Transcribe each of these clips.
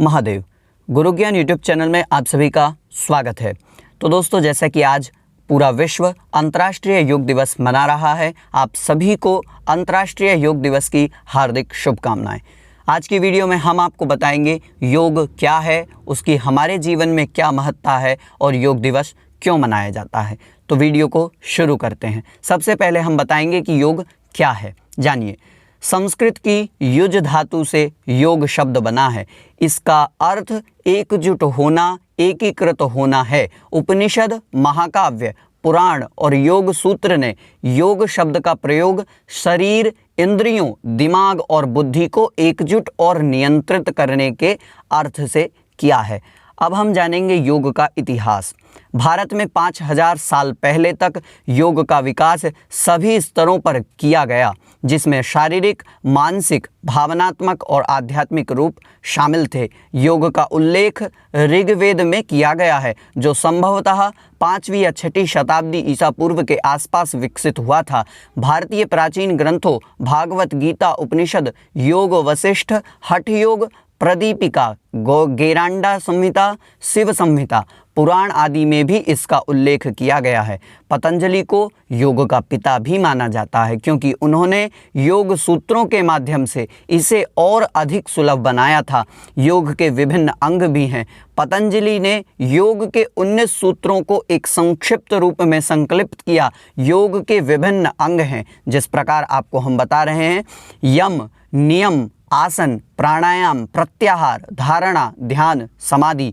महादेव। गुरु ज्ञान YouTube channel में आप सभी का स्वागत है। तो दोस्तों, जैसा कि आज पूरा विश्व अंतर्राष्ट्रीय योग दिवस मना रहा है, आप सभी को अंतर्राष्ट्रीय योग दिवस की हार्दिक शुभकामनाएं। आज की वीडियो में हम आपको बताएंगे योग क्या है, उसकी हमारे जीवन में क्या महत्ता है और योग दिवस क्यों मनाया जाता है। तो वीडियो को शुरू करते हैं। सबसे पहले हम बताएंगे कि योग क्या है। जानिए, संस्कृत की युज धातु से योग शब्द बना है। इसका अर्थ एकजुट होना, एकीकृत होना है। उपनिषद, महाकाव्य, पुराण और योग सूत्र ने योग शब्द का प्रयोग शरीर, इंद्रियों, दिमाग और बुद्धि को एकजुट और नियंत्रित करने के अर्थ से किया है। अब हम जानेंगे योग का इतिहास। भारत में 5000 साल पहले तक योग का विकास सभी स्तरों पर किया गया, जिसमें शारीरिक, मानसिक, भावनात्मक और आध्यात्मिक रूप शामिल थे। योग का उल्लेख ऋग्वेद में किया गया है, जो संभवतः 5वीं या 6वीं शताब्दी ईसा पूर्व के आसपास विकसित हुआ था। भारतीय प्राचीन ग्रंथों भागवत गीता, उपनिषद, योग वशिष्ठ, हठ योग, प्रदीपिका, गेरांडा संहिता, शिव संहिता, पुराण आदि में भी इसका उल्लेख किया गया है। पतंजलि को योग का पिता भी माना जाता है, क्योंकि उन्होंने योग सूत्रों के माध्यम से इसे और अधिक सुलभ बनाया था। योग के विभिन्न अंग भी हैं। पतंजलि ने योग के 19 सूत्रों को एक संक्षिप्त रूप में संकलित किया। योग के विभिन्न अंग हैं, जिस प्रकार आपको हम बता रहे हैं: यम, नियम, आसन, प्राणायाम, प्रत्याहार, धारणा, ध्यान, समाधि।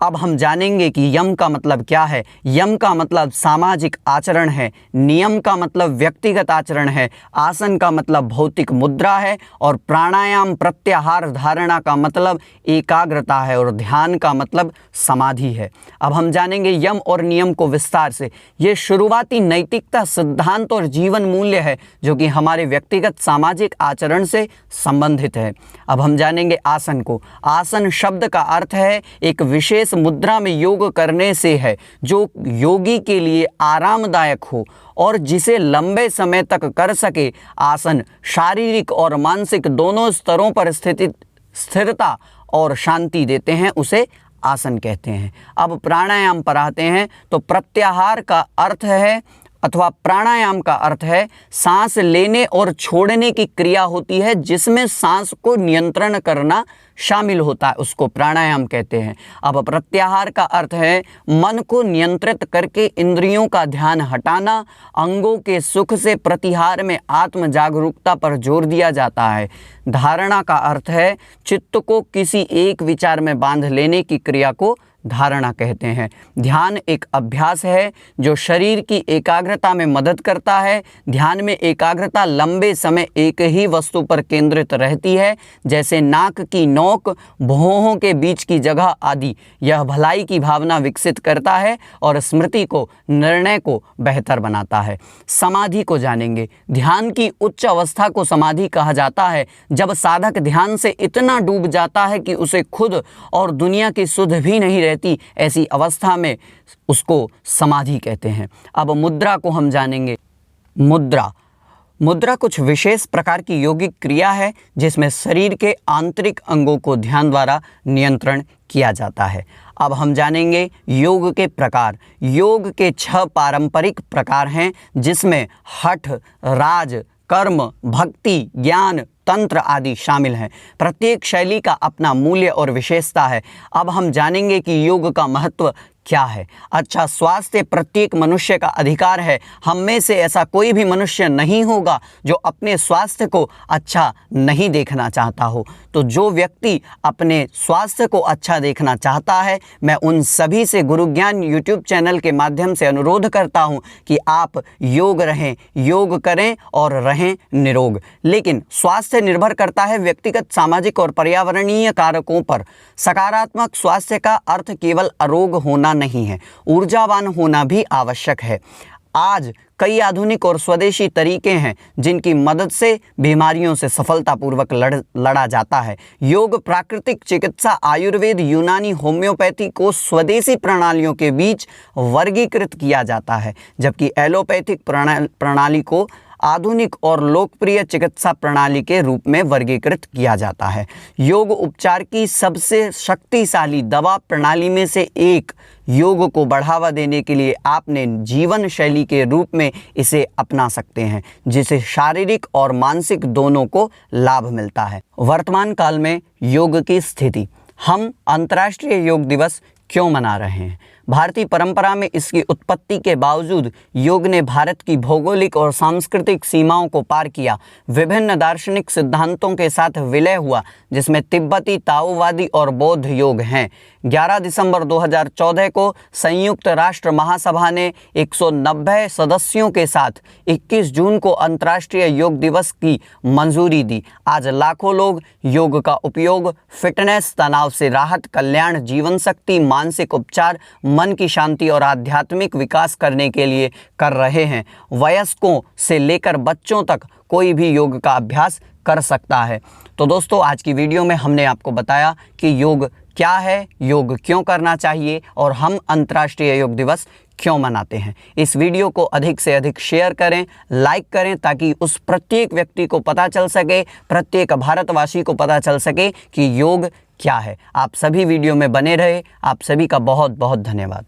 अब हम जानेंगे कि यम का मतलब क्या है। यम का मतलब सामाजिक आचरण है, नियम का मतलब व्यक्तिगत आचरण है, आसन का मतलब भौतिक मुद्रा है और प्राणायाम, प्रत्याहार, धारणा का मतलब एकाग्रता है और ध्यान का मतलब समाधि है। अब हम जानेंगे यम और नियम को विस्तार से। ये शुरुआती नैतिकता, सिद्धांत और जीवन मूल्य है, जो कि हमारे व्यक्तिगत सामाजिक आचरण से संबंधित है। अब हम जानेंगे आसन को। आसन शब्द का अर्थ है एक विशेष मुद्रा में योग करने से है, जो योगी के लिए आरामदायक हो और जिसे लंबे समय तक कर सके। आसन शारीरिक और मानसिक दोनों स्तरों पर स्थिरता और शांति देते हैं, उसे आसन कहते हैं। अब प्राणायाम पर आते हैं, तो प्रत्याहार का अर्थ है अथवा प्राणायाम का अर्थ है सांस लेने और छोड़ने की क्रिया होती है, जिसमें सांस को नियंत्रण करना शामिल होता है, उसको प्राणायाम कहते हैं। अब प्रत्याहार का अर्थ है मन को नियंत्रित करके इंद्रियों का ध्यान हटाना। अंगों के सुख से प्रतिहार में आत्म जागरूकता पर जोर दिया जाता है। धारणा का अर्थ है चित्त को किसी एक विचार में बांध लेने की क्रिया को धारणा कहते हैं। ध्यान एक अभ्यास है जो शरीर की एकाग्रता में मदद करता है। ध्यान में एकाग्रता लंबे समय एक ही वस्तु पर केंद्रित रहती है, जैसे नाक की नोक, भौहों के बीच की जगह आदि। यह भलाई की भावना विकसित करता है और स्मृति को, निर्णय को बेहतर बनाता है। समाधि को जानेंगे। ध्यान की उच्च अवस्था को समाधि कहा जाता है, जब साधक ध्यान से इतना डूब जाता है कि उसे खुद और दुनिया की सुध भी नहीं रहती। ऐसी अवस्था में उसको समाधि कहते हैं। अब मुद्रा को हम जानेंगे। मुद्रा कुछ विशेष प्रकार की योगिक क्रिया है, जिसमें शरीर के आंतरिक अंगों को ध्यान द्वारा नियंत्रण किया जाता है। अब हम जानेंगे योग के प्रकार। योग के 6 पारंपरिक प्रकार हैं, जिसमें हठ, राज, कर्म, भक्ति, ज्ञान, तंत्र आदि शामिल हैं। प्रत्येक शैली का अपना मूल्य और विशेषता है। अब हम जानेंगे कि योग का महत्व क्या है। अच्छा स्वास्थ्य प्रत्येक मनुष्य का अधिकार है। हम में से ऐसा कोई भी मनुष्य नहीं होगा जो अपने स्वास्थ्य को अच्छा नहीं देखना चाहता हो। तो जो व्यक्ति अपने स्वास्थ्य को अच्छा देखना चाहता है, मैं उन सभी से गुरु ज्ञान यूट्यूब चैनल के माध्यम से अनुरोध करता हूं कि आप योग करें और रहें निरोग। लेकिन स्वास्थ्य निर्भर करता है व्यक्तिगत, सामाजिक और पर्यावरणीय कारकों पर। सकारात्मक स्वास्थ्य का अर्थ केवल अरोग होना नहीं है, ऊर्जावान होना भी आवश्यक है। आज कई आधुनिक और स्वदेशी तरीके हैं जिनकी मदद से बीमारियों से सफलतापूर्वक लड़ा जाता है। योग, प्राकृतिक चिकित्सा, आयुर्वेद, यूनानी, होम्योपैथी को स्वदेशी प्रणालियों के बीच वर्गीकृत किया जाता है, जबकि एलोपैथिक प्रणाली को आधुनिक और लोकप्रिय चिकित्सा प्रणाली के रूप में वर्गीकृत किया जाता है। योग उपचार की सबसे शक्तिशाली दवा प्रणाली में से एक। योग को बढ़ावा देने के लिए आपने जीवन शैली के रूप में इसे अपना सकते हैं, जिससे शारीरिक और मानसिक दोनों को लाभ मिलता है। वर्तमान काल में योग की स्थिति। हम अंतर्राष्ट्रीय योग दिवस क्यों मना रहे हैं? भारतीय परंपरा में इसकी उत्पत्ति के बावजूद योग ने भारत की भौगोलिक और सांस्कृतिक सीमाओं को पार किया। विभिन्न दार्शनिक सिद्धांतों के साथ विलय हुआ, जिसमें तिब्बती, ताओवादी और बौद्ध योग हैं। 11 दिसंबर 2014 को संयुक्त राष्ट्र महासभा ने 190 सदस्यों के साथ 21 जून को अंतर्राष्ट्रीय योग दिवस की मंजूरी दी। आज लाखों लोग योग का उपयोग फिटनेस, तनाव से राहत, कल्याण, जीवन शक्ति, मानसिक उपचार, मन की शांति और आध्यात्मिक विकास करने के लिए कर रहे हैं। वयस्कों से लेकर बच्चों तक कोई भी योग का अभ्यास कर सकता है। तो दोस्तों, आज की वीडियो में हमने आपको बताया कि योग क्या है, योग क्यों करना चाहिए और हम अंतर्राष्ट्रीय योग दिवस क्यों मनाते हैं। इस वीडियो को अधिक से अधिक शेयर करें, लाइक करें, ताकि उस प्रत्येक व्यक्ति को पता चल सके, प्रत्येक भारतवासी को पता चल सके कि योग क्या है। आप सभी वीडियो में बने रहे। आप सभी का बहुत बहुत धन्यवाद।